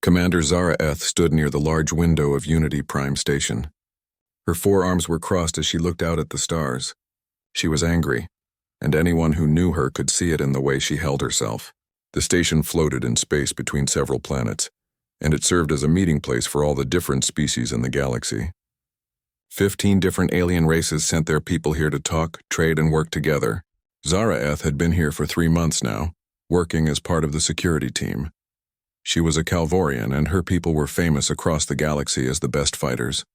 Commander Zara Eth stood near the large window of Unity Prime Station. Her forearms were crossed as she looked out at the stars. She was angry, and anyone who knew her could see it in the way she held herself. The station floated in space between several planets, and it served as a meeting place for all the different species in the galaxy. 15 different alien races sent their people here to talk, trade, and work together. Zara Eth had been here for 3 months now, working as part of the security team. She was a Calvorian, and her people were famous across the galaxy as the best fighters.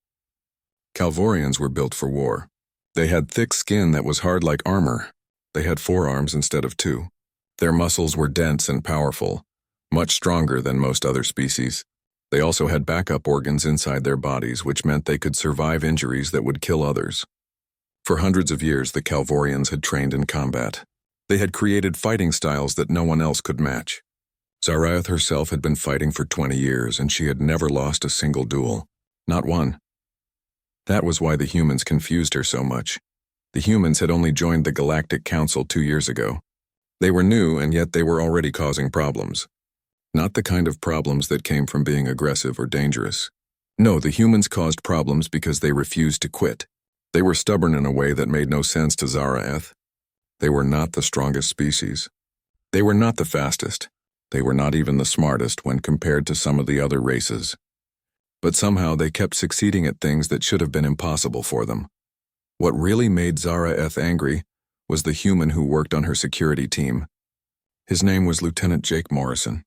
Calvorians were built for war. They had thick skin that was hard like armor. They had 4 arms instead of 2. Their muscles were dense and powerful, much stronger than most other species. They also had backup organs inside their bodies, which meant they could survive injuries that would kill others. For hundreds of years, the Calvorians had trained in combat. They had created fighting styles that no one else could match. Zara Eth herself had been fighting for 20 years, and she had never lost a single duel. Not one. That was why the humans confused her so much. The humans had only joined the Galactic Council 2 years ago. They were new, and yet they were already causing problems. Not the kind of problems that came from being aggressive or dangerous. No, the humans caused problems because they refused to quit. They were stubborn in a way that made no sense to Zara Eth. They were not the strongest species. They were not the fastest. They were not even the smartest when compared to some of the other races. But somehow they kept succeeding at things that should have been impossible for them. What really made Zara Eth angry was the human who worked on her security team. His name was Lieutenant Jake Morrison.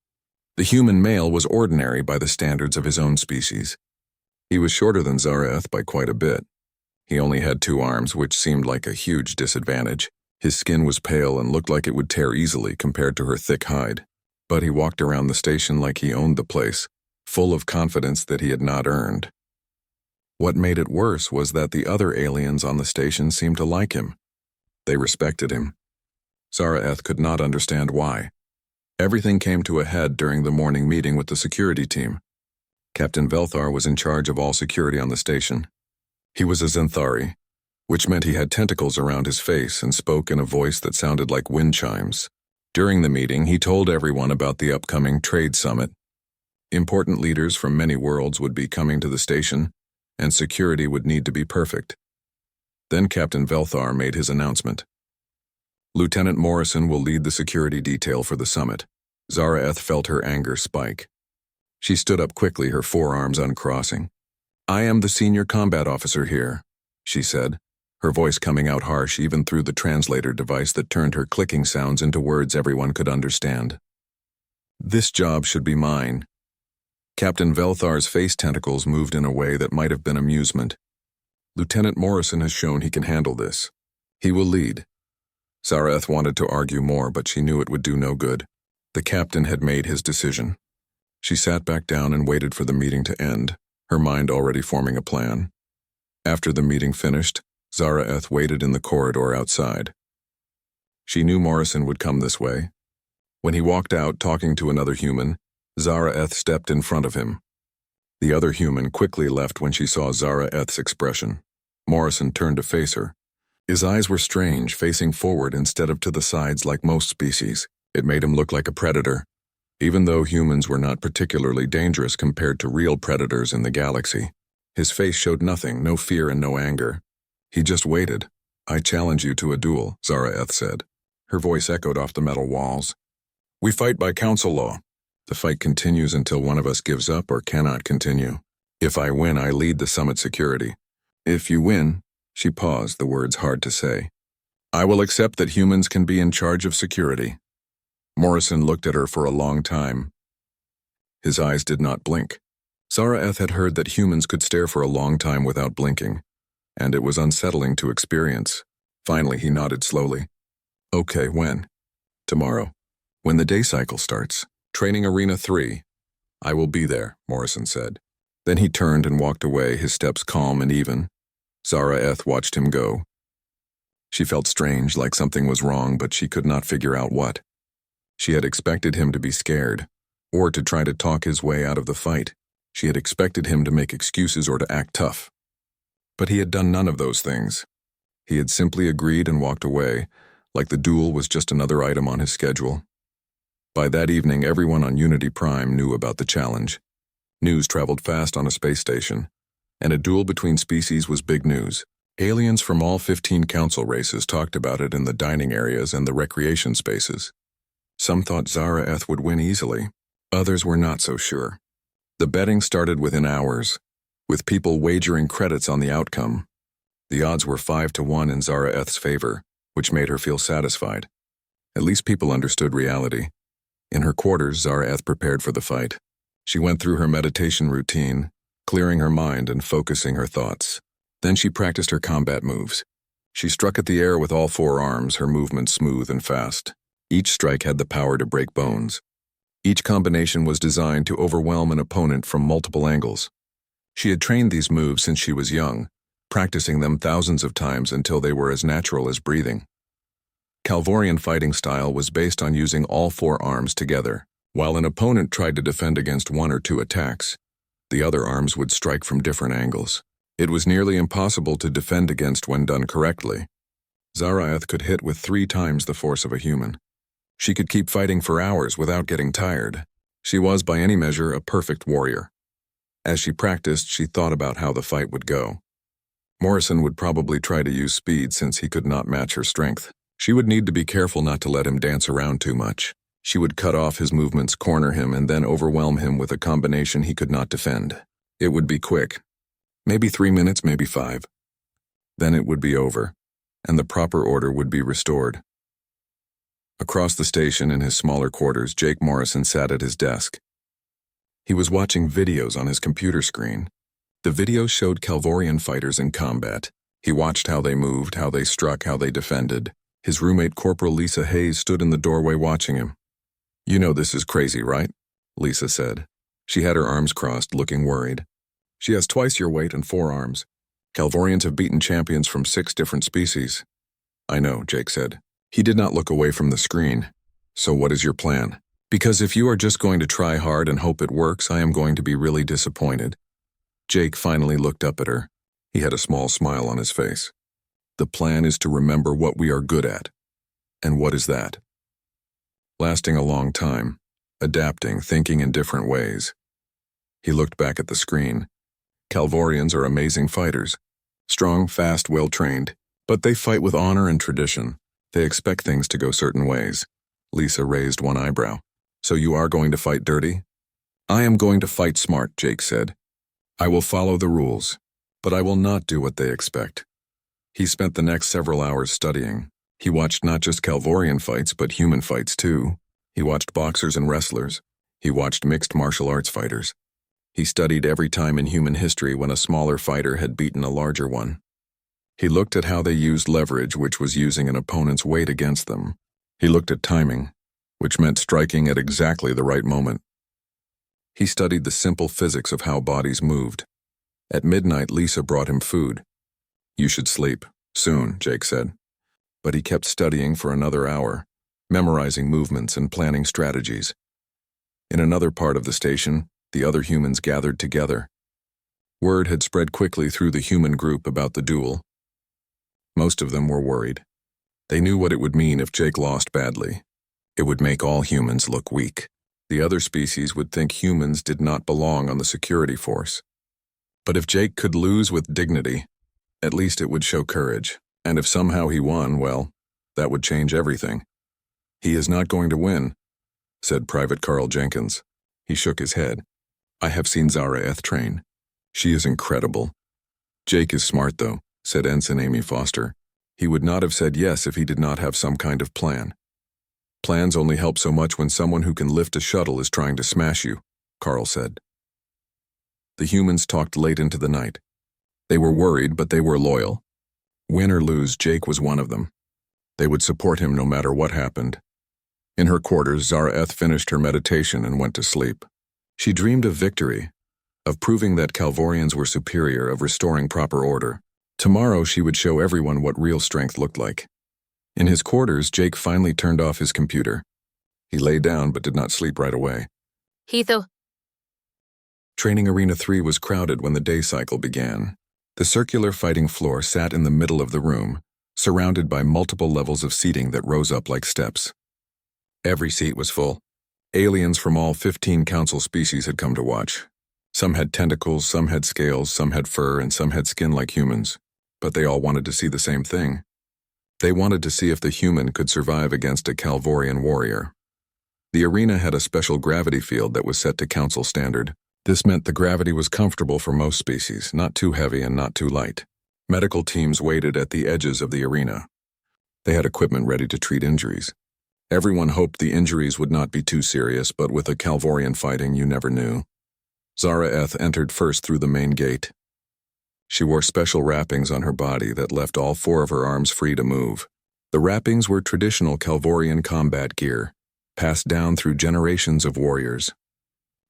The human male was ordinary by the standards of his own species. He was shorter than Zara Eth by quite a bit. He only had 2 arms, which seemed like a huge disadvantage. His skin was pale and looked like it would tear easily compared to her thick hide. But he walked around the station like he owned the place, full of confidence that he had not earned. What made it worse was that the other aliens on the station seemed to like him. They respected him. Zara Eth could not understand why. Everything came to a head during the morning meeting with the security team. Captain Velthar was in charge of all security on the station. He was a Xanthari, which meant he had tentacles around his face and spoke in a voice that sounded like wind chimes. During the meeting, he told everyone about the upcoming trade summit. Important leaders from many worlds would be coming to the station, and security would need to be perfect. Then Captain Velthar made his announcement. Lieutenant Morrison will lead the security detail for the summit. Zara Eth felt her anger spike. She stood up quickly, her forearms uncrossing. "I am the senior combat officer here," she said, her voice coming out harsh even through the translator device that turned her clicking sounds into words everyone could understand. "This job should be mine." Captain Velthar's face tentacles moved in a way that might have been amusement. "Lieutenant Morrison has shown he can handle this. He will lead." Zara Eth wanted to argue more, but she knew it would do no good. The captain had made his decision. She sat back down and waited for the meeting to end, her mind already forming a plan. After the meeting finished, Zara Eth waited in the corridor outside. She knew Morrison would come this way. When he walked out talking to another human, Zara Eth stepped in front of him. The other human quickly left when she saw Zara Eth's expression. Morrison turned to face her. His eyes were strange, facing forward instead of to the sides like most species. It made him look like a predator, even though humans were not particularly dangerous compared to real predators in the galaxy. His face showed nothing, no fear and no anger. He just waited. "I challenge you to a duel," Zara Eth said. Her voice echoed off the metal walls. "We fight by council law. The fight continues until one of us gives up or cannot continue. If I win, I lead the summit security. If you win," she paused, the words hard to say, "I will accept that humans can be in charge of security." Morrison looked at her for a long time. His eyes did not blink. Zara Eth had heard that humans could stare for a long time without blinking, and it was unsettling to experience. Finally, he nodded slowly. "Okay, when?" "Tomorrow. When the day cycle starts. Training Arena 3. I will be there," Morrison said. Then he turned and walked away, his steps calm and even. Zara Eth watched him go. She felt strange, like something was wrong, but she could not figure out what. She had expected him to be scared, or to try to talk his way out of the fight. She had expected him to make excuses or to act tough. But he had done none of those things. He had simply agreed and walked away, like the duel was just another item on his schedule. By that evening, everyone on Unity Prime knew about the challenge. News traveled fast on a space station, and a duel between species was big news. Aliens from all 15 council races talked about it in the dining areas and the recreation spaces. Some thought Zara-Eth would win easily. Others were not so sure. The betting started within hours, with people wagering credits on the outcome. The odds were 5-1 in Zara-Eth's favor, which made her feel satisfied. At least people understood reality. In her quarters, Zara-Eth prepared for the fight. She went through her meditation routine, clearing her mind and focusing her thoughts. Then she practiced her combat moves. She struck at the air with all 4 arms, her movements smooth and fast. Each strike had the power to break bones. Each combination was designed to overwhelm an opponent from multiple angles. She had trained these moves since she was young, practicing them thousands of times until they were as natural as breathing. Calvorian fighting style was based on using all 4 arms together. While an opponent tried to defend against 1 or 2 attacks, the other arms would strike from different angles. It was nearly impossible to defend against when done correctly. Zara-Eth could hit with 3 times the force of a human. She could keep fighting for hours without getting tired. She was, by any measure, a perfect warrior. As she practiced, she thought about how the fight would go. Morrison would probably try to use speed since he could not match her strength. She would need to be careful not to let him dance around too much. She would cut off his movements, corner him, and then overwhelm him with a combination he could not defend. It would be quick. Maybe 3 minutes, maybe 5. Then it would be over, and the proper order would be restored. Across the station in his smaller quarters, Jake Morrison sat at his desk. He was watching videos on his computer screen. The videos showed Calvorian fighters in combat. He watched how they moved, how they struck, how they defended. His roommate, Corporal Lisa Hayes, stood in the doorway watching him. "You know this is crazy, right?" Lisa said. She had her arms crossed, looking worried. "She has twice your weight and 4 arms. Calvorians have beaten champions from 6 different species." "I know," Jake said. He did not look away from the screen. "So what is your plan? Because if you are just going to try hard and hope it works, I am going to be really disappointed." Jake finally looked up at her. He had a small smile on his face. "The plan is to remember what we are good at." "And what is that?" "Lasting a long time, adapting, thinking in different ways." He looked back at the screen. Calvorians are amazing fighters. Strong, fast, well-trained. But they fight with honor and tradition. They expect things to go certain ways. Lisa raised one eyebrow. "So you are going to fight dirty?" "I am going to fight smart," Jake said. "I will follow the rules, but I will not do what they expect." He spent the next several hours studying. He watched not just Calvorian fights, but human fights too. He watched boxers and wrestlers. He watched mixed martial arts fighters. He studied every time in human history when a smaller fighter had beaten a larger one. He looked at how they used leverage, which was using an opponent's weight against them. He looked at timing, which meant striking at exactly the right moment. He studied the simple physics of how bodies moved. At midnight, Lisa brought him food. "You should sleep. Soon," Jake said. But he kept studying for another hour, memorizing movements and planning strategies. In another part of the station, the other humans gathered together. Word had spread quickly through the human group about the duel. Most of them were worried. They knew what it would mean if Jake lost badly. It would make all humans look weak. The other species would think humans did not belong on the security force. But if Jake could lose with dignity, at least it would show courage. And if somehow he won, well, that would change everything. "He is not going to win," said Private Carl Jenkins. He shook his head. "I have seen Zara-Eth train. She is incredible." "Jake is smart, though," said Ensign Amy Foster. "He would not have said yes if he did not have some kind of plan." "Plans only help so much when someone who can lift a shuttle is trying to smash you," Carl said. The humans talked late into the night. They were worried, but they were loyal. Win or lose, Jake was one of them. They would support him no matter what happened. In her quarters, Zara-Eth finished her meditation and went to sleep. She dreamed of victory, of proving that Calvorians were superior, of restoring proper order. Tomorrow she would show everyone what real strength looked like. In his quarters, Jake finally turned off his computer. He lay down but did not sleep right away. Heatho. Training Arena 3 was crowded when the day cycle began. The circular fighting floor sat in the middle of the room, surrounded by multiple levels of seating that rose up like steps. Every seat was full. Aliens from all 15 council species had come to watch. Some had tentacles, some had scales, some had fur, and some had skin like humans. But they all wanted to see the same thing. They wanted to see if the human could survive against a Calvorian warrior. The arena had a special gravity field that was set to council standard. This meant the gravity was comfortable for most species, not too heavy and not too light. Medical teams waited at the edges of the arena. They had equipment ready to treat injuries. Everyone hoped the injuries would not be too serious, but with a Calvorian fighting, you never knew. Zara entered first through the main gate. She wore special wrappings on her body that left all 4 of her arms free to move. The wrappings were traditional Calvorian combat gear, passed down through generations of warriors.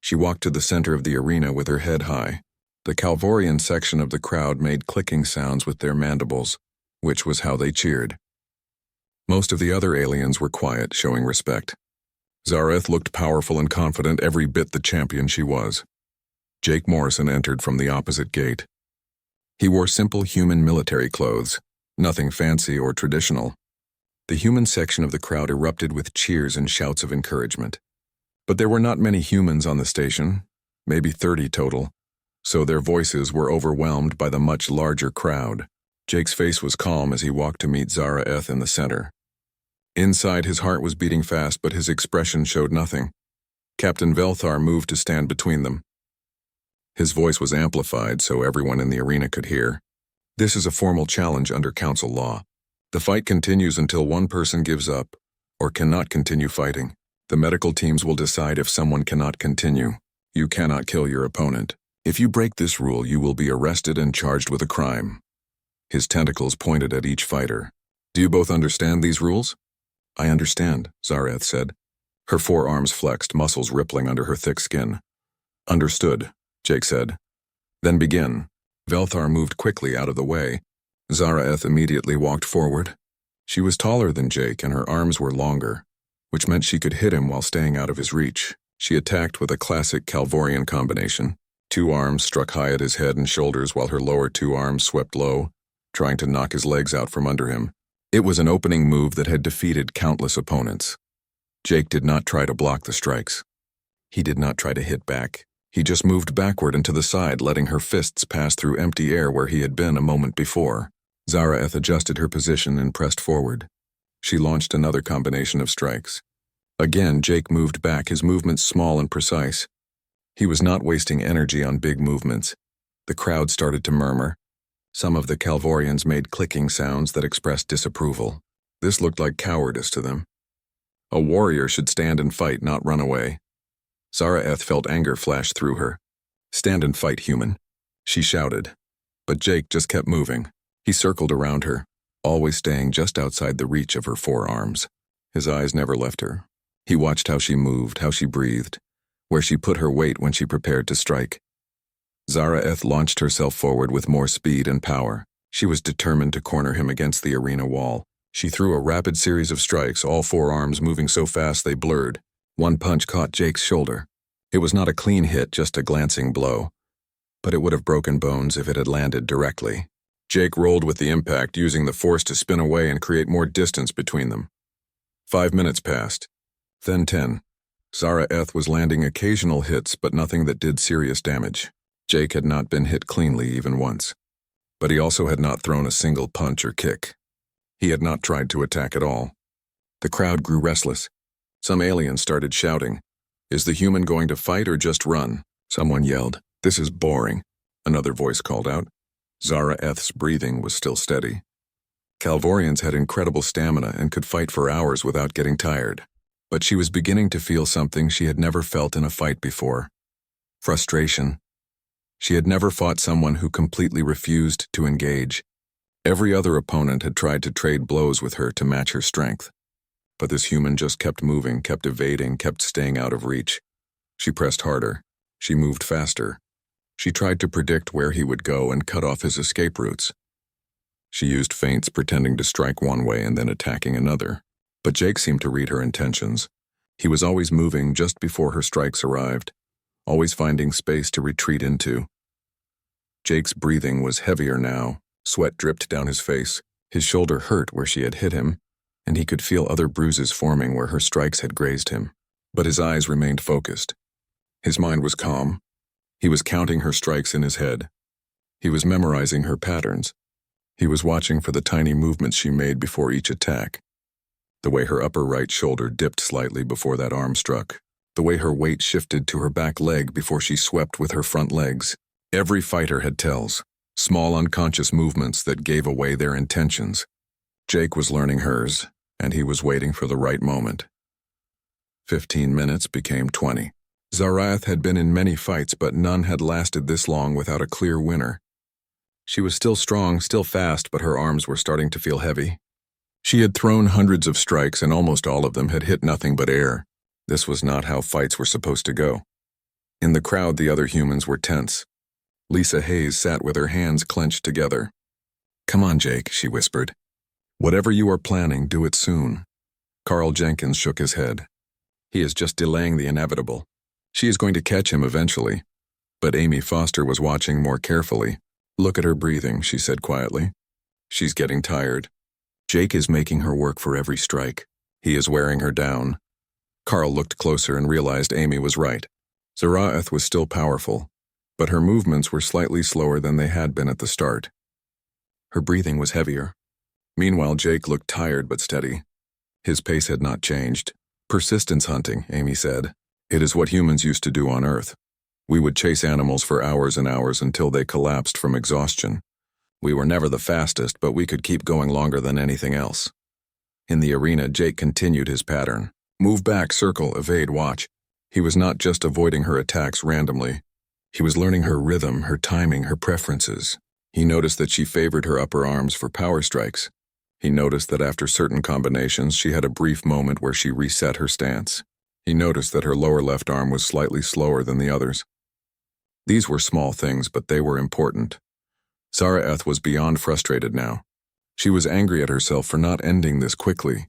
She walked to the center of the arena with her head high. The Calvorian section of the crowd made clicking sounds with their mandibles, which was how they cheered. Most of the other aliens were quiet, showing respect. Zareth looked powerful and confident, every bit the champion she was. Jake Morrison entered from the opposite gate. He wore simple human military clothes, nothing fancy or traditional. The human section of the crowd erupted with cheers and shouts of encouragement. But there were not many humans on the station, maybe 30 total, so their voices were overwhelmed by the much larger crowd. Jake's face was calm as he walked to meet Zara in the center. Inside, his heart was beating fast, but his expression showed nothing. Captain Velthar moved to stand between them. His voice was amplified so everyone in the arena could hear. This is a formal challenge under council law. The fight continues until one person gives up or cannot continue fighting. The medical teams will decide if someone cannot continue. You cannot kill your opponent. If you break this rule, you will be arrested and charged with a crime. His tentacles pointed at each fighter. Do you both understand these rules? I understand, Zareth said. Her 4 arms flexed, muscles rippling under her thick skin. Understood, Jake said. Then begin. Velthar moved quickly out of the way. Zareth immediately walked forward. She was taller than Jake and her arms were longer, which meant she could hit him while staying out of his reach. She attacked with a classic Calvorian combination. 2 arms struck high at his head and shoulders while her lower 2 arms swept low, trying to knock his legs out from under him. It was an opening move that had defeated countless opponents. Jake did not try to block the strikes. He did not try to hit back. He just moved backward and to the side, letting her fists pass through empty air where he had been a moment before. Zareth adjusted her position and pressed forward. She launched another combination of strikes. Again, Jake moved back, his movements small and precise. He was not wasting energy on big movements. The crowd started to murmur. Some of the Calvorians made clicking sounds that expressed disapproval. This looked like cowardice to them. A warrior should stand and fight, not run away. Zareth felt anger flash through her. Stand and fight, human, she shouted. But Jake just kept moving. He circled around her, always staying just outside the reach of her 4 arms. His eyes never left her. He watched how she moved, how she breathed, where she put her weight when she prepared to strike. Zareth launched herself forward with more speed and power. She was determined to corner him against the arena wall. She threw a rapid series of strikes, all 4 arms moving so fast they blurred. One punch caught Jake's shoulder. It was not a clean hit, just a glancing blow. But it would have broken bones if it had landed directly. Jake rolled with the impact, using the force to spin away and create more distance between them. 5 minutes passed. Then 10. Zareth was landing occasional hits, but nothing that did serious damage. Jake had not been hit cleanly even once. But he also had not thrown a single punch or kick. He had not tried to attack at all. The crowd grew restless. Some aliens started shouting, "Is the human going to fight or just run?" Someone yelled, "This is boring." Another voice called out. Zareth's breathing was still steady. Calvorians had incredible stamina and could fight for hours without getting tired. But she was beginning to feel something she had never felt in a fight before. Frustration. She had never fought someone who completely refused to engage. Every other opponent had tried to trade blows with her to match her strength. But this human just kept moving, kept evading, kept staying out of reach. She pressed harder. She moved faster. She tried to predict where he would go and cut off his escape routes. She used feints, pretending to strike one way and then attacking another. But Jake seemed to read her intentions. He was always moving just before her strikes arrived, always finding space to retreat into. Jake's breathing was heavier now. Sweat dripped down his face. His shoulder hurt where she had hit him, and he could feel other bruises forming where her strikes had grazed him. But his eyes remained focused. His mind was calm. He was counting her strikes in his head. He was memorizing her patterns. He was watching for the tiny movements she made before each attack. The way her upper right shoulder dipped slightly before that arm struck. The way her weight shifted to her back leg before she swept with her front legs. Every fighter had tells, small unconscious movements that gave away their intentions. Jake was learning hers, and he was waiting for the right moment. 15 minutes became 20. Zarath had been in many fights, but none had lasted this long without a clear winner. She was still strong, still fast, but her arms were starting to feel heavy. She had thrown hundreds of strikes, and almost all of them had hit nothing but air. This was not how fights were supposed to go. In the crowd, the other humans were tense. Lisa Hayes sat with her hands clenched together. "Come on, Jake," she whispered. "Whatever you are planning, do it soon." Carl Jenkins shook his head. "He is just delaying the inevitable. She is going to catch him eventually." But Amy Foster was watching more carefully. "Look at her breathing," she said quietly. "She's getting tired. Jake is making her work for every strike. He is wearing her down." Carl looked closer and realized Amy was right. Zarath was still powerful, but her movements were slightly slower than they had been at the start. Her breathing was heavier. Meanwhile, Jake looked tired but steady. His pace had not changed. "Persistence hunting," Amy said. "It is what humans used to do on Earth. We would chase animals for hours and hours until they collapsed from exhaustion. We were never the fastest, but we could keep going longer than anything else." In the arena, Jake continued his pattern. Move back, circle, evade, watch. He was not just avoiding her attacks randomly. He was learning her rhythm, her timing, her preferences. He noticed that she favored her upper arms for power strikes. He noticed that after certain combinations, she had a brief moment where she reset her stance. He noticed that her lower left arm was slightly slower than the others. These were small things, but they were important. Zarath was beyond frustrated now. She was angry at herself for not ending this quickly.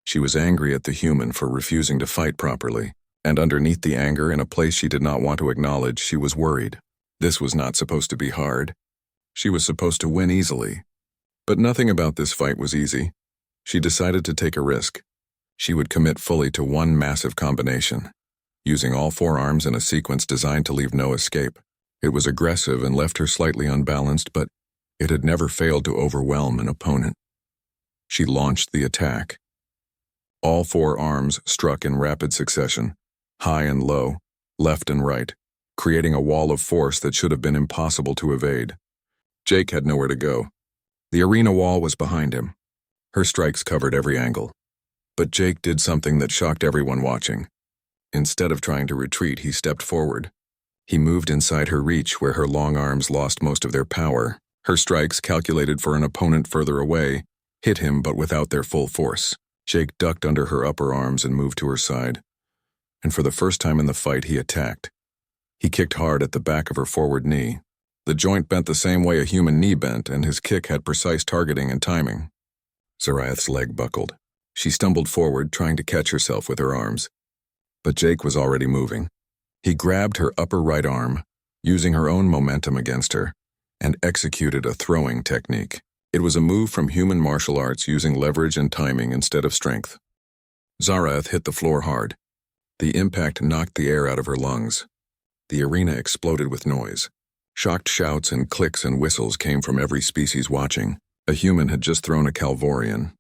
She was angry at the human for refusing to fight properly, and underneath the anger, in a place she did not want to acknowledge, she was worried. This was not supposed to be hard. She was supposed to win easily. But nothing about this fight was easy. She decided to take a risk. She would commit fully to one massive combination, using all four arms in a sequence designed to leave no escape. It was aggressive and left her slightly unbalanced, but it had never failed to overwhelm an opponent. She launched the attack. All four arms struck in rapid succession, high and low, left and right, creating a wall of force that should have been impossible to evade. Jake had nowhere to go. The arena wall was behind him. Her strikes covered every angle. But Jake did something that shocked everyone watching. Instead of trying to retreat, he stepped forward. He moved inside her reach where her long arms lost most of their power. Her strikes, calculated for an opponent further away, hit him but without their full force. Jake ducked under her upper arms and moved to her side. And for the first time in the fight, he attacked. He kicked hard at the back of her forward knee. The joint bent the same way a human knee bent, and his kick had precise targeting and timing. Zarath's leg buckled. She stumbled forward, trying to catch herself with her arms. But Jake was already moving. He grabbed her upper right arm, using her own momentum against her, and executed a throwing technique. It was a move from human martial arts using leverage and timing instead of strength. Zarath hit the floor hard. The impact knocked the air out of her lungs. The arena exploded with noise. Shocked shouts and clicks and whistles came from every species watching. A human had just thrown a Calvorian.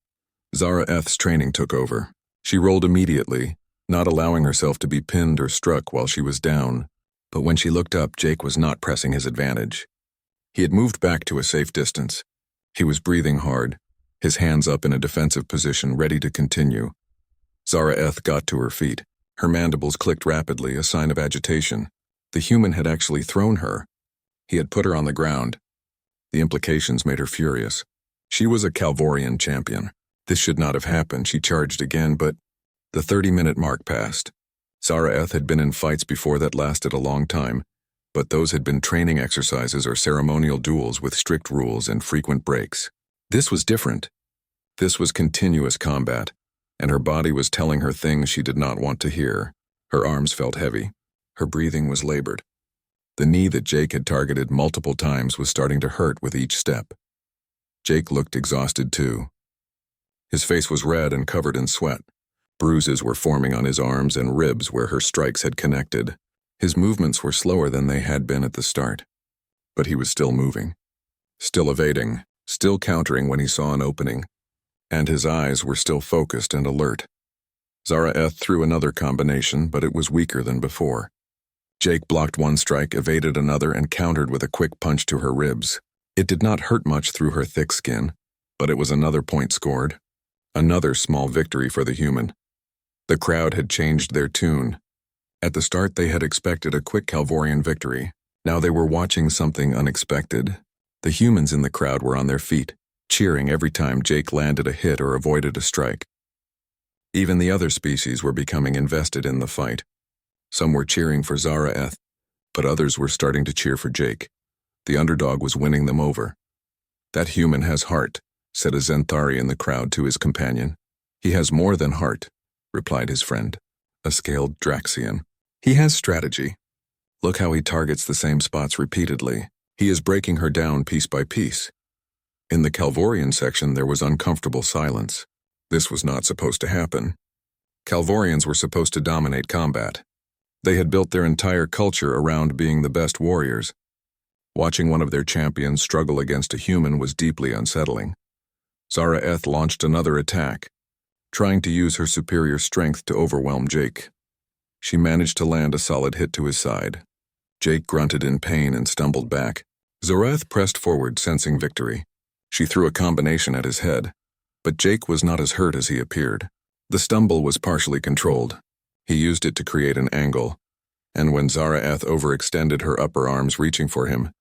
Zarath's training took over. She rolled immediately, not allowing herself to be pinned or struck while she was down. But when she looked up, Jake was not pressing his advantage. He had moved back to a safe distance. He was breathing hard, his hands up in a defensive position, ready to continue. Zarath got to her feet. Her mandibles clicked rapidly, a sign of agitation. The human had actually thrown her. He had put her on the ground. The implications made her furious. She was a Calvorian champion. This should not have happened. She charged again, but the 30-minute mark passed. Zarath had been in fights before that lasted a long time, but those had been training exercises or ceremonial duels with strict rules and frequent breaks. This was different. This was continuous combat, and her body was telling her things she did not want to hear. Her arms felt heavy. Her breathing was labored. The knee that Jake had targeted multiple times was starting to hurt with each step. Jake looked exhausted too. His face was red and covered in sweat. Bruises were forming on his arms and ribs where her strikes had connected. His movements were slower than they had been at the start, but he was still moving, still evading, still countering when he saw an opening, and his eyes were still focused and alert. Zara-Eth threw another combination, but it was weaker than before. Jake blocked one strike, evaded another, and countered with a quick punch to her ribs. It did not hurt much through her thick skin, but it was another point scored. Another small victory for the human. The crowd had changed their tune. At the start, they had expected a quick Calvorian victory. Now they were watching something unexpected. The humans in the crowd were on their feet, cheering every time Jake landed a hit or avoided a strike. Even the other species were becoming invested in the fight. Some were cheering for Zara-Eth, but others were starting to cheer for Jake. The underdog was winning them over. "That human has heart," said a Zenthari in the crowd to his companion. "He has more than heart," replied his friend, a scaled Draxian. "He has strategy. Look how he targets the same spots repeatedly. He is breaking her down piece by piece." In the Calvorian section, there was uncomfortable silence. This was not supposed to happen. Calvorians were supposed to dominate combat. They had built their entire culture around being the best warriors. Watching one of their champions struggle against a human was deeply unsettling. Zara-Eth launched another attack, trying to use her superior strength to overwhelm Jake. She managed to land a solid hit to his side. Jake grunted in pain and stumbled back. Zara-Eth pressed forward, sensing victory. She threw a combination at his head, but Jake was not as hurt as he appeared. The stumble was partially controlled. He used it to create an angle, and when Zara-Eth overextended her upper arms reaching for him,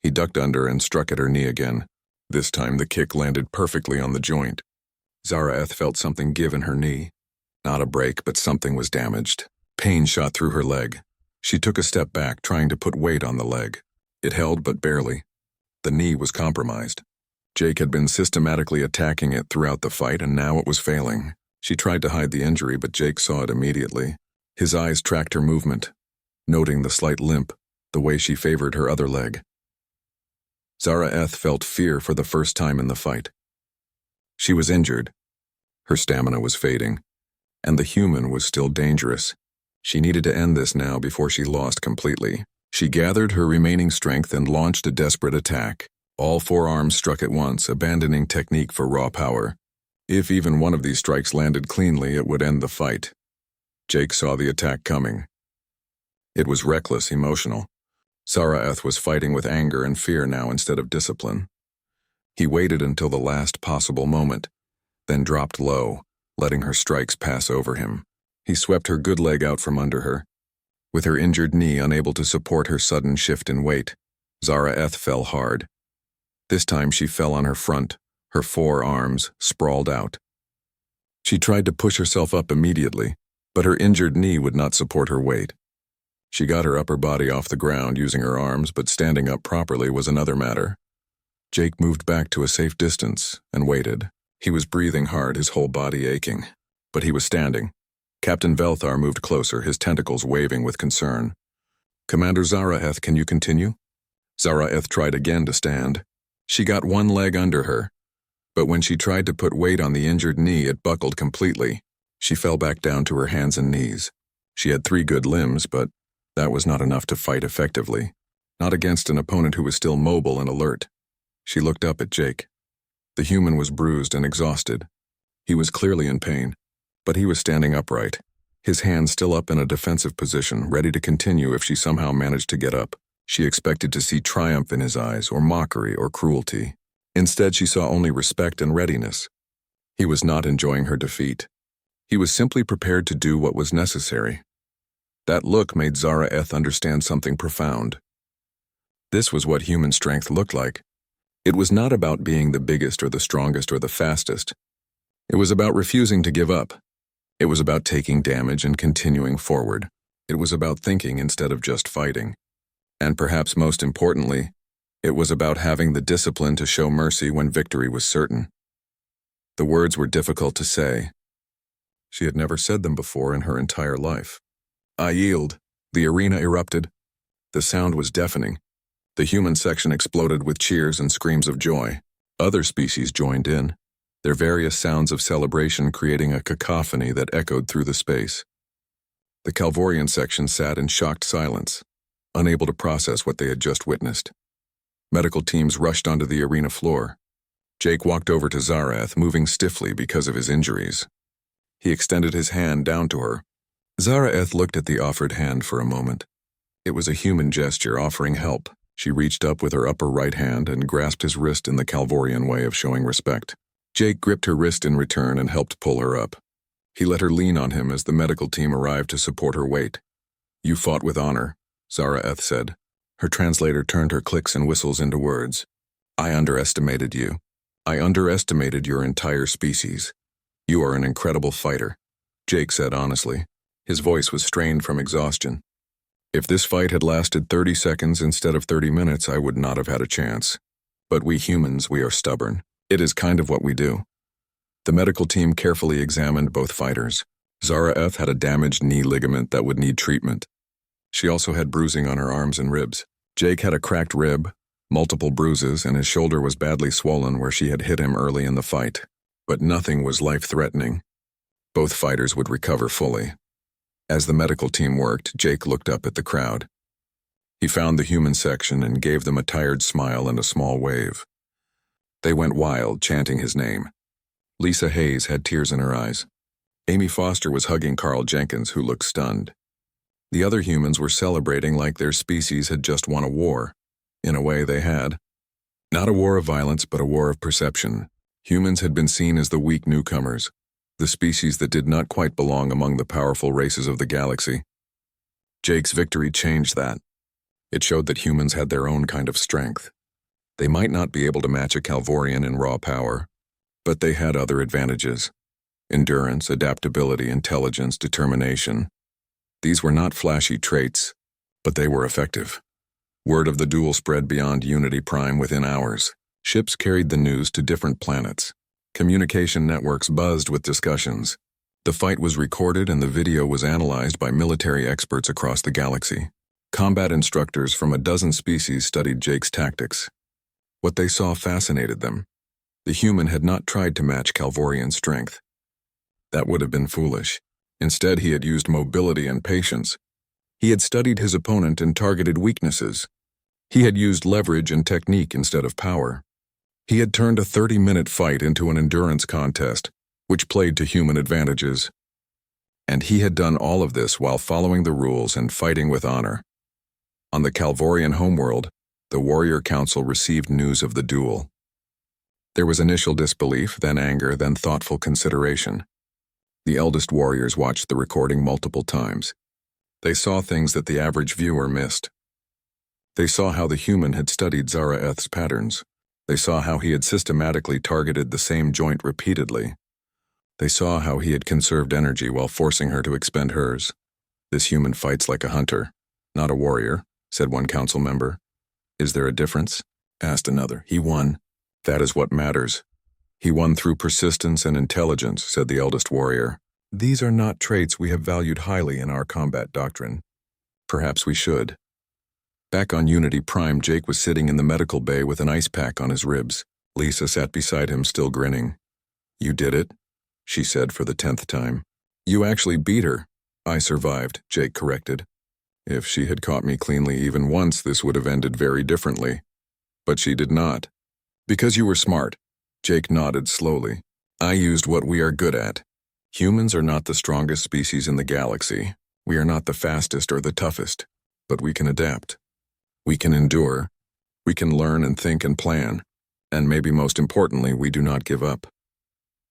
he ducked under and struck at her knee again. This time the kick landed perfectly on the joint. Zara-Eth felt something give in her knee. Not a break, but something was damaged. Pain shot through her leg. She took a step back, trying to put weight on the leg. It held, but barely. The knee was compromised. Jake had been systematically attacking it throughout the fight, and now it was failing. She tried to hide the injury, but Jake saw it immediately. His eyes tracked her movement, noting the slight limp, the way she favored her other leg. Zara-Eth felt fear for the first time in the fight. She was injured. Her stamina was fading, and the human was still dangerous. She needed to end this now before she lost completely. She gathered her remaining strength and launched a desperate attack. All four arms struck at once, abandoning technique for raw power. If even one of these strikes landed cleanly, it would end the fight. Jake saw the attack coming. It was reckless, emotional. Zara-Eth was fighting with anger and fear now instead of discipline. He waited until the last possible moment, then dropped low, letting her strikes pass over him. He swept her good leg out from under her. With her injured knee unable to support her sudden shift in weight, Zara-Eth fell hard. This time she fell on her front, her four arms sprawled out. She tried to push herself up immediately, but her injured knee would not support her weight. She got her upper body off the ground using her arms, but standing up properly was another matter. Jake moved back to a safe distance and waited. He was breathing hard, his whole body aching. But he was standing. Captain Velthar moved closer, his tentacles waving with concern. "Commander Zara-Eth, can you continue?" Zara-Eth tried again to stand. She got one leg under her, but when she tried to put weight on the injured knee, it buckled completely. She fell back down to her hands and knees. She had 3 good limbs, but that was not enough to fight effectively. Not against an opponent who was still mobile and alert. She looked up at Jake. The human was bruised and exhausted. He was clearly in pain, but he was standing upright, his hands still up in a defensive position, ready to continue if she somehow managed to get up. She expected to see triumph in his eyes, or mockery, or cruelty. Instead, she saw only respect and readiness. He was not enjoying her defeat. He was simply prepared to do what was necessary. That look made Zara-Eth understand something profound. This was what human strength looked like. It was not about being the biggest or the strongest or the fastest. It was about refusing to give up. It was about taking damage and continuing forward. It was about thinking instead of just fighting. And perhaps most importantly, it was about having the discipline to show mercy when victory was certain. The words were difficult to say. She had never said them before in her entire life. "I yield." The arena erupted. The sound was deafening. The human section exploded with cheers and screams of joy. Other species joined in, their various sounds of celebration creating a cacophony that echoed through the space. The Calvorian section sat in shocked silence, unable to process what they had just witnessed. Medical teams rushed onto the arena floor. Jake walked over to Zareth, moving stiffly because of his injuries. He extended his hand down to her. Zareth looked at the offered hand for a moment. It was a human gesture offering help. She reached up with her upper right hand and grasped his wrist in the Calvorian way of showing respect. Jake gripped her wrist in return and helped pull her up. He let her lean on him as the medical team arrived to support her weight. "You fought with honor," Zareth said. Her translator turned her clicks and whistles into words. "I underestimated you. I underestimated your entire species. You are an incredible fighter," Jake said honestly. His voice was strained from exhaustion. "If this fight had lasted 30 seconds instead of 30 minutes, I would not have had a chance. But we humans, we are stubborn. It is kind of what we do." The medical team carefully examined both fighters. Zareth had a damaged knee ligament that would need treatment. She also had bruising on her arms and ribs. Jake had a cracked rib, multiple bruises, and his shoulder was badly swollen where she had hit him early in the fight. But nothing was life-threatening. Both fighters would recover fully. As the medical team worked, Jake looked up at the crowd. He found the human section and gave them a tired smile and a small wave. They went wild, chanting his name. Lisa Hayes had tears in her eyes. Amy Foster was hugging Carl Jenkins, who looked stunned. The other humans were celebrating like their species had just won a war. In a way, they had. Not a war of violence, but a war of perception. Humans had been seen as the weak newcomers, the species that did not quite belong among the powerful races of the galaxy. Jake's victory changed that. It showed that humans had their own kind of strength. They might not be able to match a Calvorian in raw power, but they had other advantages. Endurance, adaptability, intelligence, determination. These were not flashy traits, but they were effective. Word of the duel spread beyond Unity Prime within hours. Ships carried the news to different planets. Communication networks buzzed with discussions. The fight was recorded and the video was analyzed by military experts across the galaxy. Combat instructors from a dozen species studied Jake's tactics. What they saw fascinated them. The human had not tried to match Calvorian's strength. That would have been foolish. Instead, he had used mobility and patience. He had studied his opponent and targeted weaknesses. He had used leverage and technique instead of power. He had turned a 30-minute fight into an endurance contest, which played to human advantages. And he had done all of this while following the rules and fighting with honor. On the Calvorian homeworld, the Warrior Council received news of the duel. There was initial disbelief, then anger, then thoughtful consideration. The eldest warriors watched the recording multiple times. They saw things that the average viewer missed. They saw how the human had studied Zareth's patterns. They saw how he had systematically targeted the same joint repeatedly. They saw how he had conserved energy while forcing her to expend hers. "This human fights like a hunter, not a warrior," said one council member. "Is there a difference?" asked another. "He won. That is what matters." "He won through persistence and intelligence," said the eldest warrior. "These are not traits we have valued highly in our combat doctrine. Perhaps we should." Back on Unity Prime, Jake was sitting in the medical bay with an ice pack on his ribs. Lisa sat beside him, still grinning. "You did it," she said for the 10th time. "You actually beat her." "I survived," Jake corrected. "If she had caught me cleanly even once, this would have ended very differently. But she did not." "Because you were smart." Jake nodded slowly. "I used what we are good at. Humans are not the strongest species in the galaxy. We are not the fastest or the toughest. But we can adapt. We can endure. We can learn and think and plan. And maybe most importantly, we do not give up."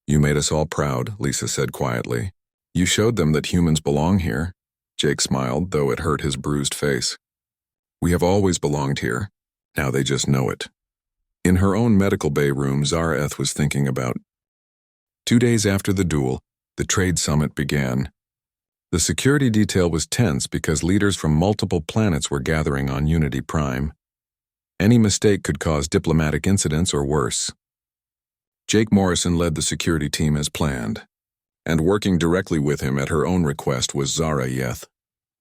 "You made us all proud," Lisa said quietly. "You showed them that humans belong here." Jake smiled, though it hurt his bruised face. "We have always belonged here. Now they just know it." In her own medical bay room, Zareth was thinking about. 2 days after the duel, the trade summit began. The security detail was tense because leaders from multiple planets were gathering on Unity Prime. Any mistake could cause diplomatic incidents or worse. Jake Morrison led the security team as planned, and working directly with him at her own request was Zara Yeth.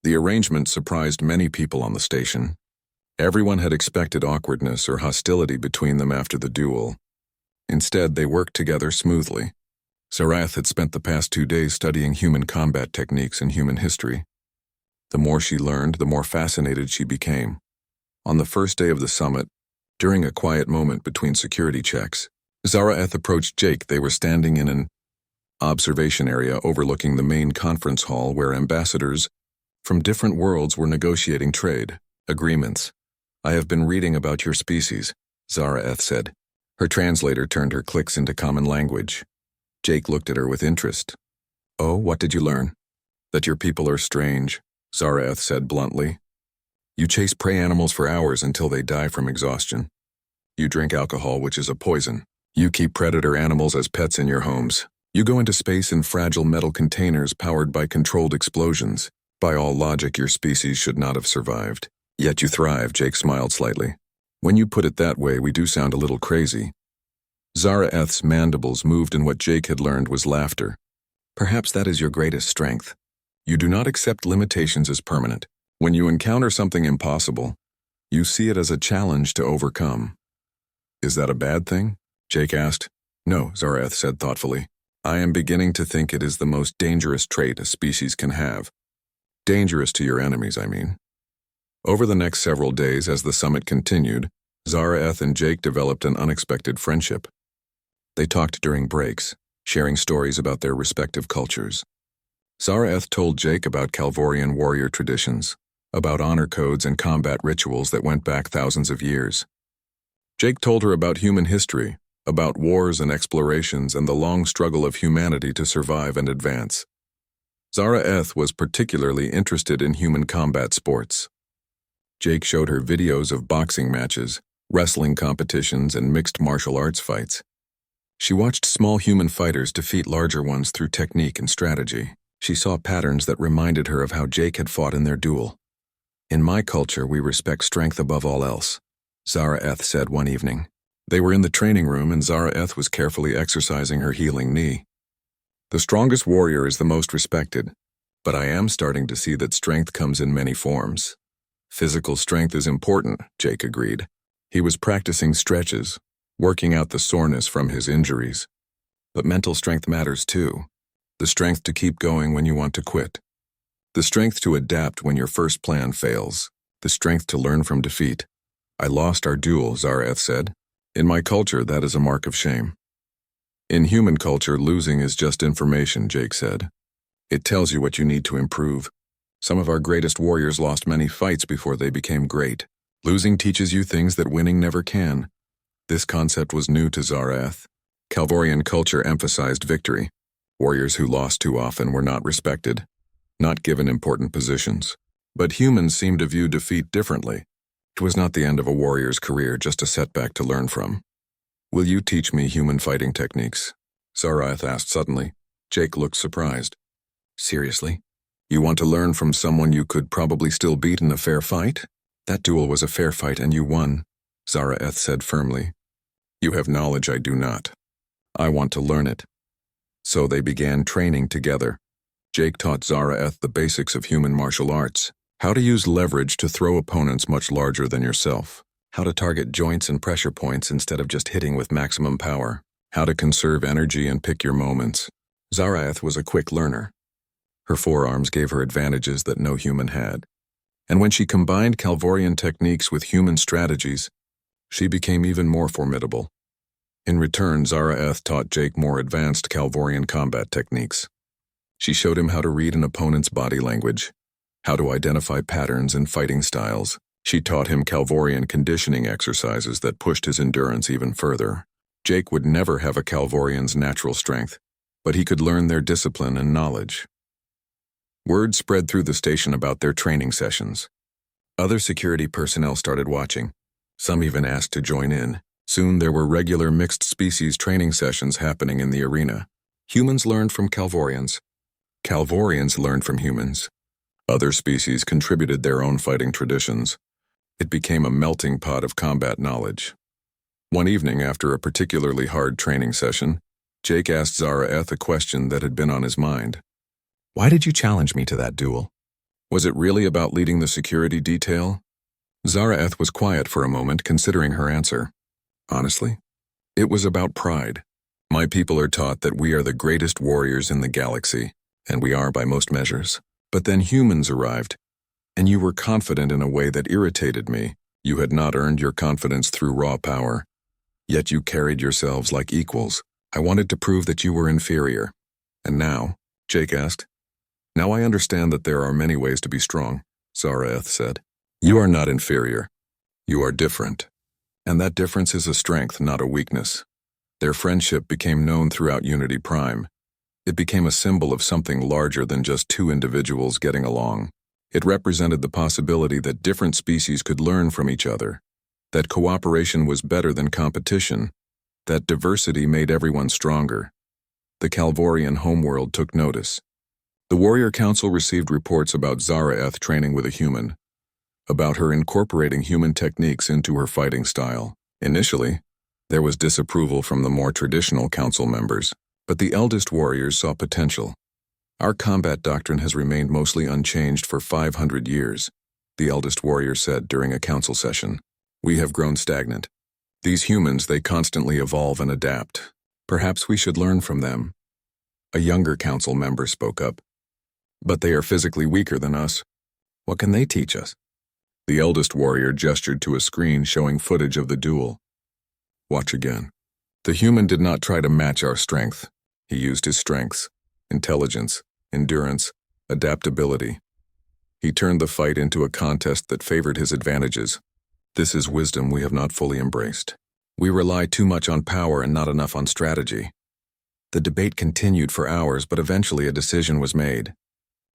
The arrangement surprised many people on the station. Everyone had expected awkwardness or hostility between them after the duel. Instead, they worked together smoothly. Zareth had spent the past 2 days studying human combat techniques and human history. The more she learned, the more fascinated she became. On the first day of the summit, during a quiet moment between security checks, Zara-Eth approached Jake. They were standing in an observation area overlooking the main conference hall where ambassadors from different worlds were negotiating trade agreements. "I have been reading about your species," Zara-Eth said. Her translator turned her clicks into common language. Jake looked at her with interest. "Oh, what did you learn?" "That your people are strange," Zara-Eth said bluntly. "You chase prey animals for hours until they die from exhaustion. You drink alcohol, which is a poison. You keep predator animals as pets in your homes. You go into space in fragile metal containers powered by controlled explosions. By all logic, your species should not have survived. Yet you thrive," Jake smiled slightly. "When you put it that way, we do sound a little crazy." Zara-Eth's mandibles moved, and what Jake had learned was laughter. "Perhaps that is your greatest strength. You do not accept limitations as permanent. When you encounter something impossible, you see it as a challenge to overcome." "Is that a bad thing?" Jake asked. "No," Zara-Eth said thoughtfully. "I am beginning to think it is the most dangerous trait a species can have. Dangerous to your enemies, I mean." Over the next several days, as the summit continued, Zara-Eth and Jake developed an unexpected friendship. They talked during breaks, sharing stories about their respective cultures. Zara-Eth told Jake about Calvorian warrior traditions, about honor codes and combat rituals that went back thousands of years. Jake told her about human history, about wars and explorations and the long struggle of humanity to survive and advance. Zara-Eth was particularly interested in human combat sports. Jake showed her videos of boxing matches, wrestling competitions, and mixed martial arts fights. She watched small human fighters defeat larger ones through technique and strategy. She saw patterns that reminded her of how Jake had fought in their duel. "In my culture, we respect strength above all else," Zara-Eth said one evening. They were in the training room, and Zara-Eth was carefully exercising her healing knee. "The strongest warrior is the most respected, but I am starting to see that strength comes in many forms." "Physical strength is important," Jake agreed. He was practicing stretches, working out the soreness from his injuries. "But mental strength matters too. The strength to keep going when you want to quit. The strength to adapt when your first plan fails. The strength to learn from defeat." "I lost our duel," Zara-Eth said. "In my culture, that is a mark of shame." "In human culture, losing is just information," Jake said. "It tells you what you need to improve. Some of our greatest warriors lost many fights before they became great. Losing teaches you things that winning never can." This concept was new to Zara-Eth. Calvorian culture emphasized victory. Warriors who lost too often were not respected, not given important positions. But humans seemed to view defeat differently. It was not the end of a warrior's career, just a setback to learn from. "Will you teach me human fighting techniques?" Zara-Eth asked suddenly. Jake looked surprised. "Seriously? You want to learn from someone you could probably still beat in a fair fight?" "That duel was a fair fight and you won," Zara-Eth said firmly. "You have knowledge I do not. I want to learn it." So they began training together. Jake taught Zara-Eth the basics of human martial arts, how to use leverage to throw opponents much larger than yourself, how to target joints and pressure points instead of just hitting with maximum power, how to conserve energy and pick your moments. Zara-Eth was a quick learner. Her forearms gave her advantages that no human had. And when she combined Calvorian techniques with human strategies, she became even more formidable. In return, Zara-Eth taught Jake more advanced Calvorian combat techniques. She showed him how to read an opponent's body language, how to identify patterns and fighting styles. She taught him Calvorian conditioning exercises that pushed his endurance even further. Jake would never have a Calvorian's natural strength, but he could learn their discipline and knowledge. Word spread through the station about their training sessions. Other security personnel started watching. Some even asked to join in. Soon there were regular mixed-species training sessions happening in the arena. Humans learned from Calvorians. Calvorians learned from humans. Other species contributed their own fighting traditions. It became a melting pot of combat knowledge. One evening, after a particularly hard training session, Jake asked Zara-Eth a question that had been on his mind. "Why did you challenge me to that duel? Was it really about leading the security detail?" Zara-Eth was quiet for a moment, considering her answer. "Honestly, it was about pride. My people are taught that we are the greatest warriors in the galaxy, and we are by most measures. But then humans arrived. And you were confident in a way that irritated me. You had not earned your confidence through raw power. Yet you carried yourselves like equals. I wanted to prove that you were inferior. And now? Jake asked. Now I understand that there are many ways to be strong, Zara said. You are not inferior. You are different. And that difference is a strength, not a weakness. Their friendship became known throughout Unity Prime. It became a symbol of something larger than just two individuals getting along. It represented the possibility that different species could learn from each other, that cooperation was better than competition, that diversity made everyone stronger. The Calvorian homeworld took notice. The Warrior Council received reports about Zara training with a human, about her incorporating human techniques into her fighting style. Initially, there was disapproval from the more traditional council members, but the eldest warriors saw potential. Our combat doctrine has remained mostly unchanged for 500 years, the eldest warrior said during a council session. We have grown stagnant. These humans, they constantly evolve and adapt. Perhaps we should learn from them. A younger council member spoke up. But they are physically weaker than us. What can they teach us? The eldest warrior gestured to a screen showing footage of the duel. Watch again. The human did not try to match our strength. He used his strengths, intelligence, endurance, adaptability. He turned the fight into a contest that favored his advantages. This is wisdom we have not fully embraced. We rely too much on power and not enough on strategy. The debate continued for hours, but eventually a decision was made.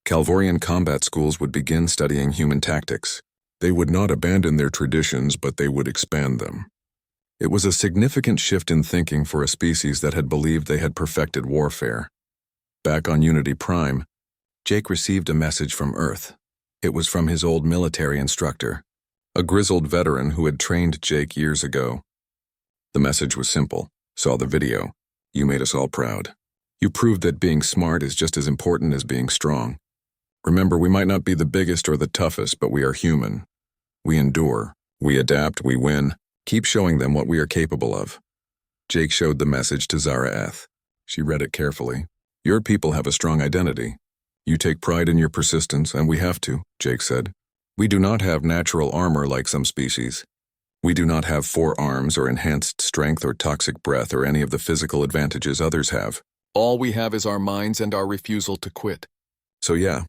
Calvorian combat schools would begin studying human tactics. They would not abandon their traditions, but they would expand them. It was a significant shift in thinking for a species that had believed they had perfected warfare. Back on Unity Prime, Jake received a message from Earth. It was from his old military instructor, a grizzled veteran who had trained Jake years ago. The message was simple. Saw the video. You made us all proud. You proved that being smart is just as important as being strong. Remember, we might not be the biggest or the toughest, but we are human. We endure. We adapt. We win. Keep showing them what we are capable of. Jake showed the message to Zara. She read it carefully. Your people have a strong identity. You take pride in your persistence, and we have to, Jake said. We do not have natural armor like some species. We do not have 4 arms or enhanced strength or toxic breath or any of the physical advantages others have. All we have is our minds and our refusal to quit. So yeah,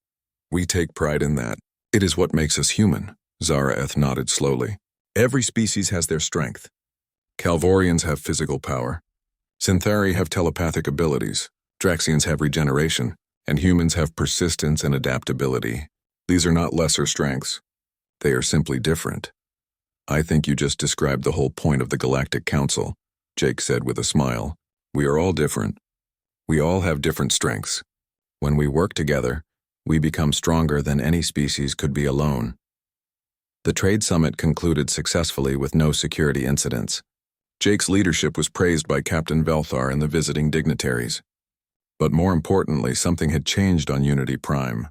we take pride in that. It is what makes us human. Zara nodded slowly. Every species has their strength. Calvorians have physical power. Synthari have telepathic abilities. Draxians have regeneration. And humans have persistence and adaptability. These are not lesser strengths. They are simply different. I think you just described the whole point of the Galactic Council, Jake said with a smile. We are all different. We all have different strengths. When we work together, we become stronger than any species could be alone. The trade summit concluded successfully with no security incidents. Jake's leadership was praised by Captain Velthar and the visiting dignitaries. But more importantly, something had changed on Unity Prime.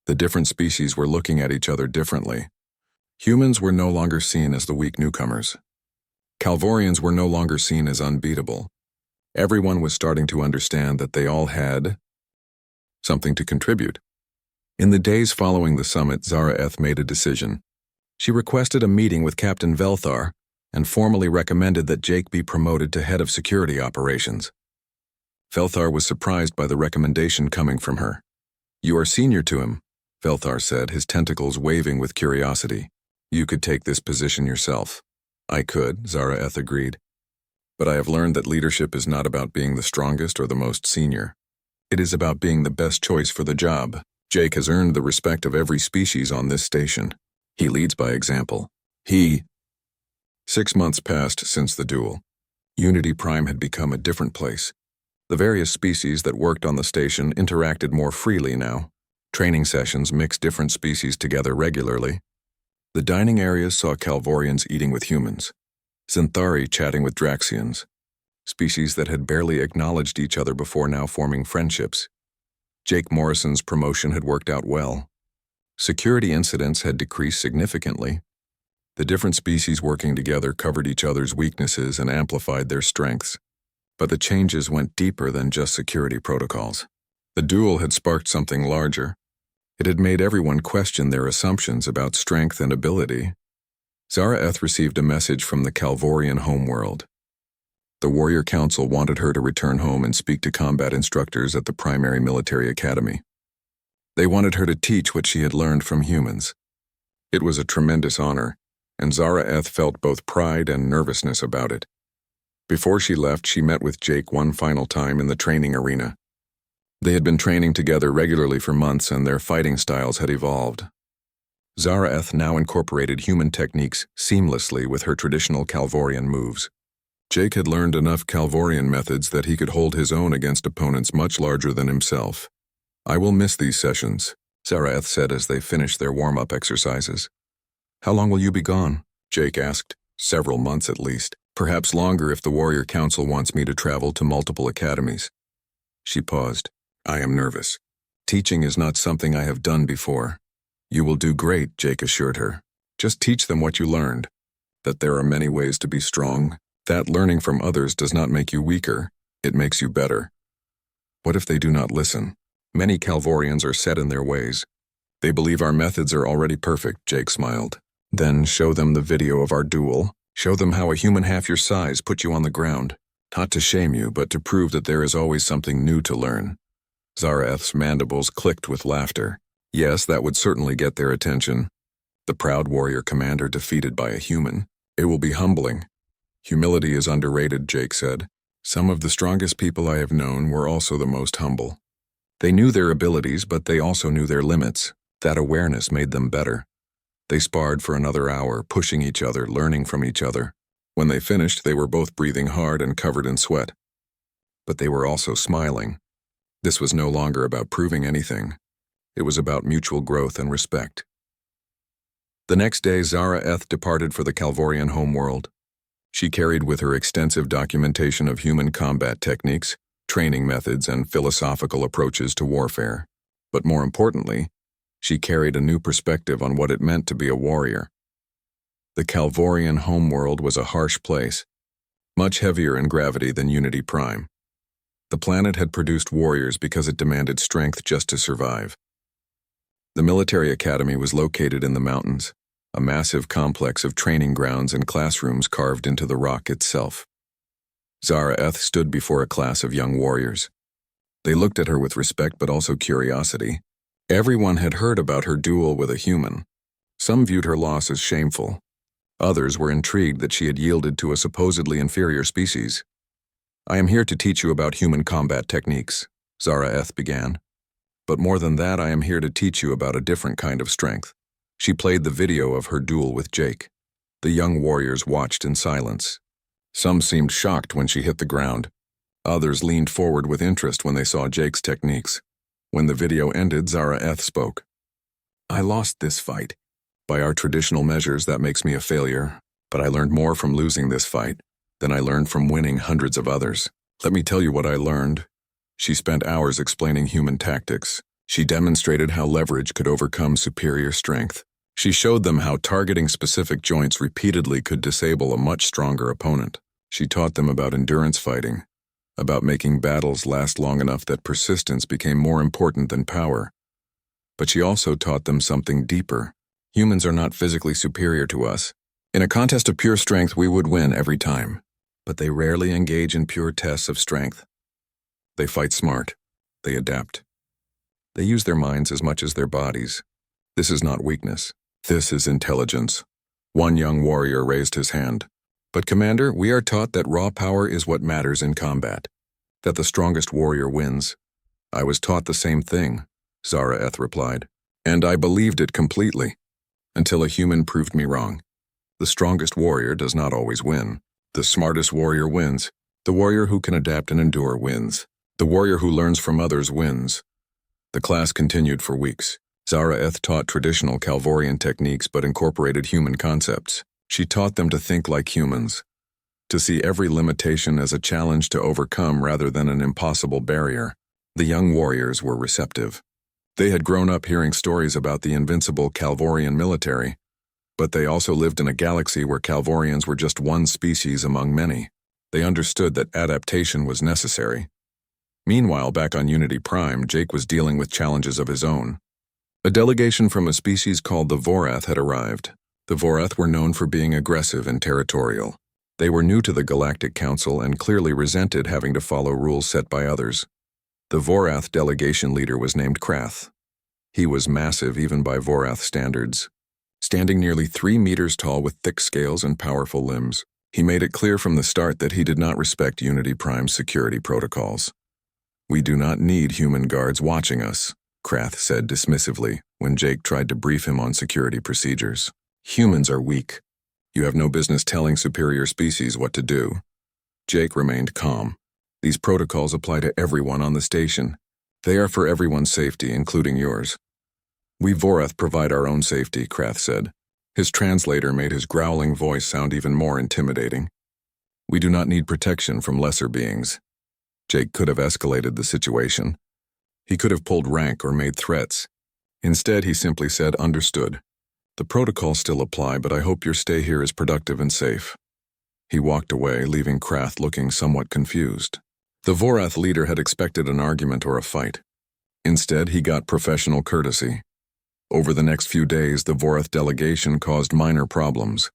The different species were looking at each other differently. Humans were no longer seen as the weak newcomers. Calvorians were no longer seen as unbeatable. Everyone was starting to understand that they all had something to contribute. In the days following the summit, Zara made a decision. She requested a meeting with Captain Velthar and formally recommended that Jake be promoted to head of security operations. Velthar was surprised by the recommendation coming from her. You are senior to him, Velthar said, his tentacles waving with curiosity. You could take this position yourself. I could, Zara agreed. But I have learned that leadership is not about being the strongest or the most senior. It is about being the best choice for the job. Jake has earned the respect of every species on this station. He leads by example. 6 months passed since the duel. Unity Prime had become a different place. The various species that worked on the station interacted more freely now. Training sessions mixed different species together regularly. The dining areas saw Calvorians eating with humans, Synthari chatting with Draxians, species that had barely acknowledged each other before now forming friendships. Jake Morrison's promotion had worked out well. Security incidents had decreased significantly. The different species working together covered each other's weaknesses and amplified their strengths. But the changes went deeper than just security protocols. The duel had sparked something larger. It had made everyone question their assumptions about strength and ability. Zara received a message from the Calvorian homeworld. The Warrior Council wanted her to return home and speak to combat instructors at the primary military academy. They wanted her to teach what she had learned from humans. It was a tremendous honor, and Zara felt both pride and nervousness about it. Before she left, she met with Jake one final time in the training arena. They had been training together regularly for months, and their fighting styles had evolved. Zara now incorporated human techniques seamlessly with her traditional Calvorian moves. Jake had learned enough Calvorian methods that he could hold his own against opponents much larger than himself. "I will miss these sessions," Zara said as they finished their warm-up exercises. "How long will you be gone?" Jake asked. "Several months at least. Perhaps longer if the Warrior Council wants me to travel to multiple academies." She paused. "I am nervous. Teaching is not something I have done before." "You will do great," Jake assured her. "Just teach them what you learned. That there are many ways to be strong. That learning from others does not make you weaker. It makes you better." "What if they do not listen? Many Calvorians are set in their ways. They believe our methods are already perfect," Jake smiled. "Then show them the video of our duel. Show them how a human half your size put you on the ground. Not to shame you, but to prove that there is always something new to learn." Zarath's mandibles clicked with laughter. Yes, that would certainly get their attention. The proud warrior commander defeated by a human. It will be humbling. "Humility is underrated," Jake said. "Some of the strongest people I have known were also the most humble. They knew their abilities, but they also knew their limits. That awareness made them better. They sparred for another hour, pushing each other, learning from each other. When they finished, they were both breathing hard and covered in sweat. But they were also smiling. This was no longer about proving anything. It was about mutual growth and respect. The next day, Zara departed for the Calvorian homeworld. She carried with her extensive documentation of human combat techniques, training methods, and philosophical approaches to warfare. But more importantly, she carried a new perspective on what it meant to be a warrior. The Calvorian homeworld was a harsh place, much heavier in gravity than Unity Prime. The planet had produced warriors because it demanded strength just to survive. The military academy was located in the mountains, a massive complex of training grounds and classrooms carved into the rock itself. Zara stood before a class of young warriors. They looked at her with respect but also curiosity. Everyone had heard about her duel with a human. Some viewed her loss as shameful. Others were intrigued that she had yielded to a supposedly inferior species. "I am here to teach you about human combat techniques," Zara began. "But more than that, I am here to teach you about a different kind of strength." She played the video of her duel with Jake. The young warriors watched in silence. Some seemed shocked when she hit the ground. Others leaned forward with interest when they saw Jake's techniques. When the video ended, Zara spoke. "I lost this fight. By our traditional measures, that makes me a failure. But I learned more from losing this fight than I learned from winning hundreds of others. Let me tell you what I learned." She spent hours explaining human tactics. She demonstrated how leverage could overcome superior strength. She showed them how targeting specific joints repeatedly could disable a much stronger opponent. She taught them about endurance fighting, about making battles last long enough that persistence became more important than power. But she also taught them something deeper. Humans are not physically superior to us. In a contest of pure strength, we would win every time. But they rarely engage in pure tests of strength. They fight smart. They adapt. They use their minds as much as their bodies. This is not weakness. This is intelligence. One young warrior raised his hand. "But Commander, we are taught that raw power is what matters in combat, that the strongest warrior wins." "I was taught the same thing," Zara replied, "and I believed it completely, until a human proved me wrong. The strongest warrior does not always win. The smartest warrior wins. The warrior who can adapt and endure wins. The warrior who learns from others wins." The class continued for weeks. Zara taught traditional Calvorian techniques but incorporated human concepts. She taught them to think like humans, to see every limitation as a challenge to overcome rather than an impossible barrier. The young warriors were receptive. They had grown up hearing stories about the invincible Calvorian military, but they also lived in a galaxy where Calvorians were just one species among many. They understood that adaptation was necessary. Meanwhile, back on Unity Prime, Jake was dealing with challenges of his own. A delegation from a species called the Vorath had arrived. The Vorath were known for being aggressive and territorial. They were new to the Galactic Council and clearly resented having to follow rules set by others. The Vorath delegation leader was named Krath. He was massive even by Vorath standards. Standing nearly 3 meters tall with thick scales and powerful limbs, he made it clear from the start that he did not respect Unity Prime's security protocols. "We do not need human guards watching us," Krath said dismissively when Jake tried to brief him on security procedures. "Humans are weak. You have no business telling superior species what to do." Jake remained calm. "These protocols apply to everyone on the station. They are for everyone's safety, including yours." "We Vorath provide our own safety," Krath said. His translator made his growling voice sound even more intimidating. "We do not need protection from lesser beings." Jake could have escalated the situation. He could have pulled rank or made threats. Instead, he simply said, "Understood. The protocols still apply, but I hope your stay here is productive and safe." He walked away, leaving Krath looking somewhat confused. The Vorath leader had expected an argument or a fight. Instead, he got professional courtesy. Over the next few days, the Vorath delegation caused minor problems.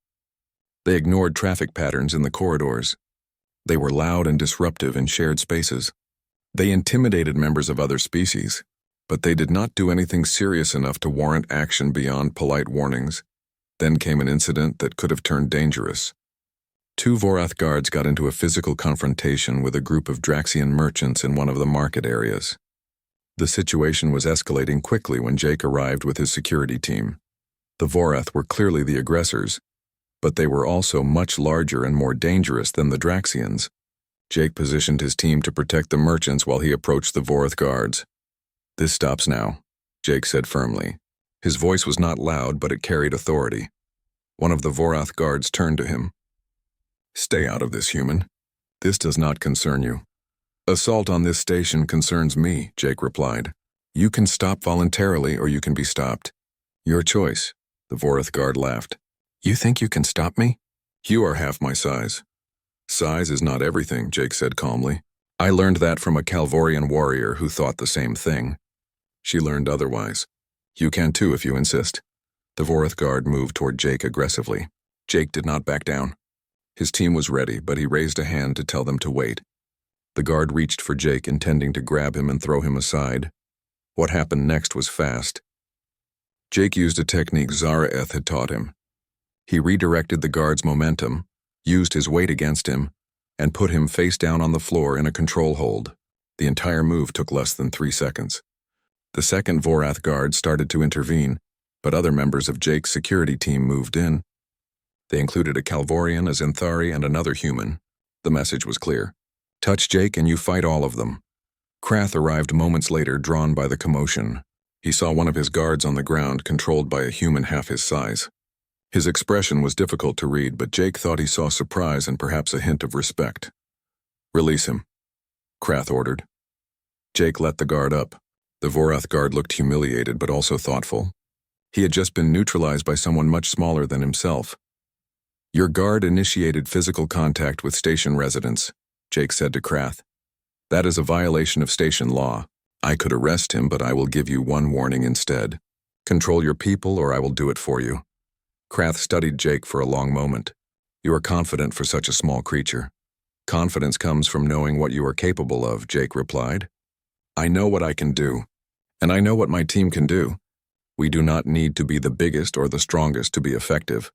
They ignored traffic patterns in the corridors. They were loud and disruptive in shared spaces. They intimidated members of other species, but they did not do anything serious enough to warrant action beyond polite warnings. Then came an incident that could have turned dangerous. 2 Vorath guards got into a physical confrontation with a group of Draxian merchants in one of the market areas. The situation was escalating quickly when Jake arrived with his security team. The Vorath were clearly the aggressors, but they were also much larger and more dangerous than the Draxians. Jake positioned his team to protect the merchants while he approached the Vorath guards. "This stops now," Jake said firmly. His voice was not loud, but it carried authority. One of the Vorath guards turned to him. "Stay out of this, human. This does not concern you." "Assault on this station concerns me," Jake replied. "You can stop voluntarily or you can be stopped." "Your choice," the Vorath guard laughed. "You think you can stop me? You are half my size." "Size is not everything," Jake said calmly. "I learned that from a Calvorian warrior who thought the same thing. She learned otherwise. You can too if you insist." The Vorath guard moved toward Jake aggressively. Jake did not back down. His team was ready, but he raised a hand to tell them to wait. The guard reached for Jake, intending to grab him and throw him aside. What happened next was fast. Jake used a technique Zaraeth had taught him. He redirected the guard's momentum, used his weight against him, and put him face down on the floor in a control hold. The entire move took less than 3 seconds. The second Vorath guard started to intervene, but other members of Jake's security team moved in. They included a Calvorian, a Zenthari, and another human. The message was clear. Touch Jake and you fight all of them. Krath arrived moments later, drawn by the commotion. He saw one of his guards on the ground, controlled by a human half his size. His expression was difficult to read, but Jake thought he saw surprise and perhaps a hint of respect. "Release him," Krath ordered. Jake let the guard up. The Vorath guard looked humiliated but also thoughtful. He had just been neutralized by someone much smaller than himself. "Your guard initiated physical contact with station residents," Jake said to Krath. "That is a violation of station law. I could arrest him, but I will give you one warning instead. Control your people or I will do it for you." Krath studied Jake for a long moment. "You are confident for such a small creature." "Confidence comes from knowing what you are capable of," Jake replied. "I know what I can do, and I know what my team can do. We do not need to be the biggest or the strongest to be effective.